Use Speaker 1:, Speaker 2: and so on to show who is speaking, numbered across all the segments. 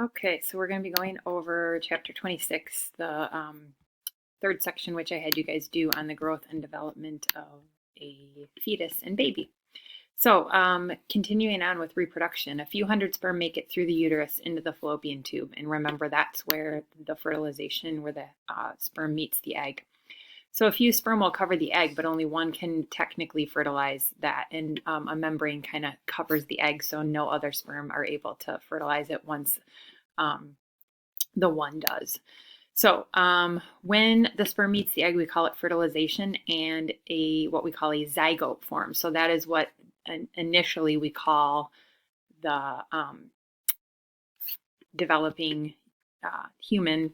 Speaker 1: Okay, so we're going to be going over chapter 26, the third section, which I had you guys do on the growth and development of a fetus and baby. So, continuing on with reproduction, a few hundred sperm make it through the uterus into the fallopian tube. And remember, that's where the fertilization, where the sperm meets the egg. So a few sperm will cover the egg, but only one can technically fertilize that. And a membrane kind of covers the egg, so no other sperm are able to fertilize it once the one does. So when the sperm meets the egg, we call it fertilization, and what we call a zygote forms. So that is what initially we call the developing human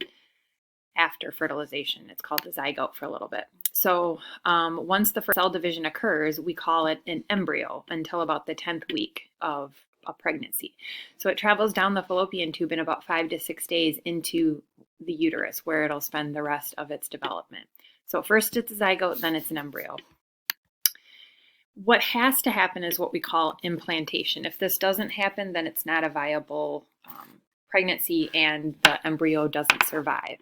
Speaker 1: after fertilization. It's called the zygote for a little bit. So once the first cell division occurs, we call it an embryo until about the 10th week of a pregnancy. So it travels down the fallopian tube in about 5 to 6 days into the uterus, where it'll spend the rest of its development. So first it's a zygote, then it's an embryo. What has to happen is what we call implantation. If this doesn't happen, then it's not a viable pregnancy and the embryo doesn't survive.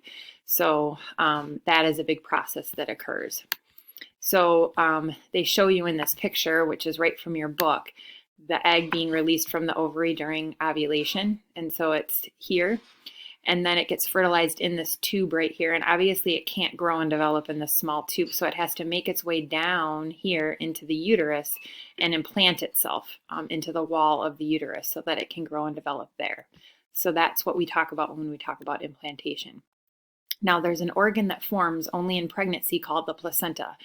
Speaker 1: So that is a big process that occurs. So they show you in this picture, which is right from your book, the egg being released from the ovary during ovulation. And so it's here. And then it gets fertilized in this tube right here. And obviously it can't grow and develop in this small tube. So it has to make its way down here into the uterus and implant itself into the wall of the uterus so that it can grow and develop there. So that's what we talk about when we talk about implantation. Now there's an organ that forms only in pregnancy called the placenta.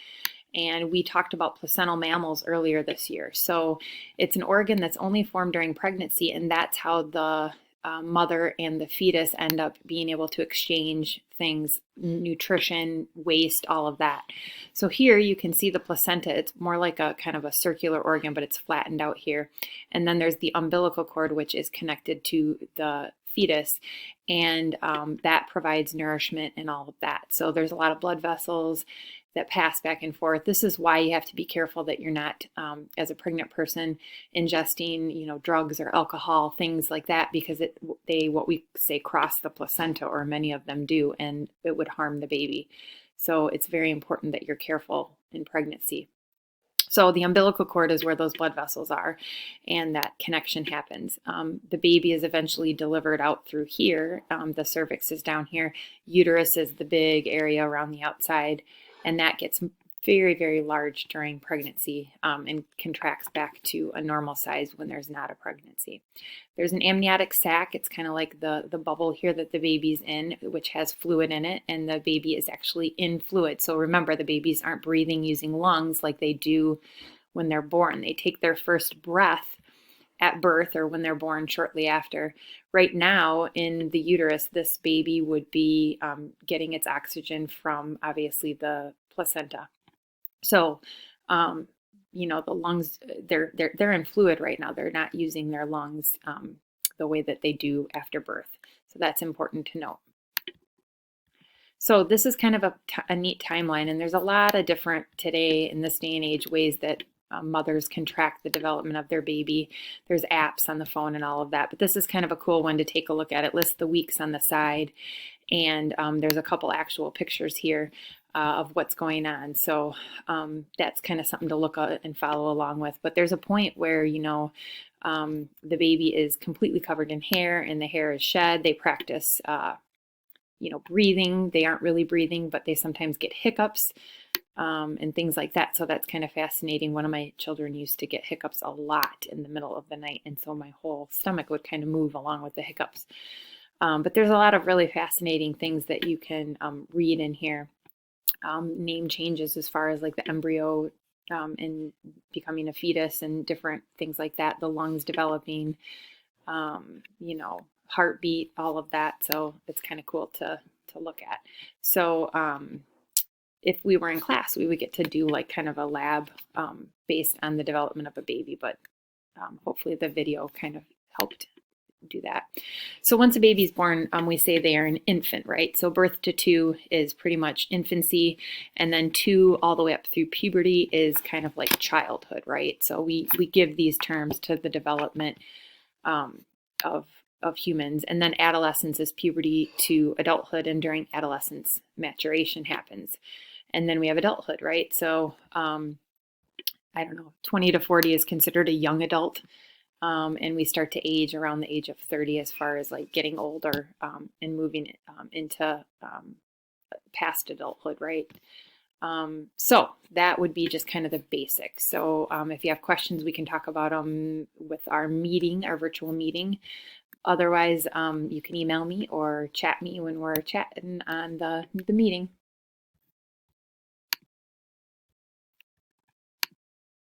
Speaker 1: And we talked about placental mammals earlier this year. So it's an organ that's only formed during pregnancy, and that's how the mother and the fetus end up being able to exchange things, nutrition, waste, all of that. So here you can see the placenta. It's more like a kind of a circular organ, but it's flattened out here. And then there's the umbilical cord, which is connected to the fetus, and that provides nourishment and all of that. So there's a lot of blood vessels that pass back and forth. This is why you have to be careful that you're not, as a pregnant person, ingesting, drugs or alcohol, things like that, because they what we say cross the placenta, or many of them do, and it would harm the baby. So it's very important that you're careful in pregnancy. So the umbilical cord is where those blood vessels are, and that connection happens. The baby is eventually delivered out through here. The cervix is down here. Uterus is the big area around the outside, and that gets very, very large during pregnancy and contracts back to a normal size when there's not a pregnancy. There's an amniotic sac. It's kind of like the bubble here that the baby's in, which has fluid in it, and the baby is actually in fluid. So remember, the babies aren't breathing using lungs like they do when they're born. They take their first breath at birth or when they're born shortly after. Right now in the uterus, this baby would be getting its oxygen from obviously the placenta. So, the lungs, they're in fluid right now. They're not using their lungs the way that they do after birth. So that's important to note. So this is kind of a neat timeline, and there's a lot of different today in this day and age ways that mothers can track the development of their baby. There's apps on the phone and all of that, but this is kind of a cool one to take a look at. It lists the weeks on the side, and there's a couple actual pictures here of what's going on. So that's kind of something to look at and follow along with. But there's a point where, the baby is completely covered in hair and the hair is shed. They practice, breathing. They aren't really breathing, but they sometimes get hiccups and things like that. So that's kind of fascinating. One of my children used to get hiccups a lot in the middle of the night, and so my whole stomach would kind of move along with the hiccups. But there's a lot of really fascinating things that you can read in here. Name changes as far as like the embryo and becoming a fetus and different things like that, the lungs developing, heartbeat, all of that. So it's kind of cool to look at. So if we were in class, we would get to do like kind of a lab based on the development of a baby, but hopefully the video kind of helped do that. So once a baby's born, we say they are an infant, right? So birth to 2 is pretty much infancy, and then 2 all the way up through puberty is kind of like childhood, right? So we give these terms to the development of of humans. And then adolescence is puberty to adulthood, and during adolescence, maturation happens. And then we have adulthood, right? So I don't know, 20 to 40 is considered a young adult. And we start to age around the age of 30 as far as like getting older and moving into past adulthood, right? So that would be just kind of the basics. So if you have questions, we can talk about them with our meeting, our virtual meeting. Otherwise, you can email me or chat me when we're chatting on the meeting.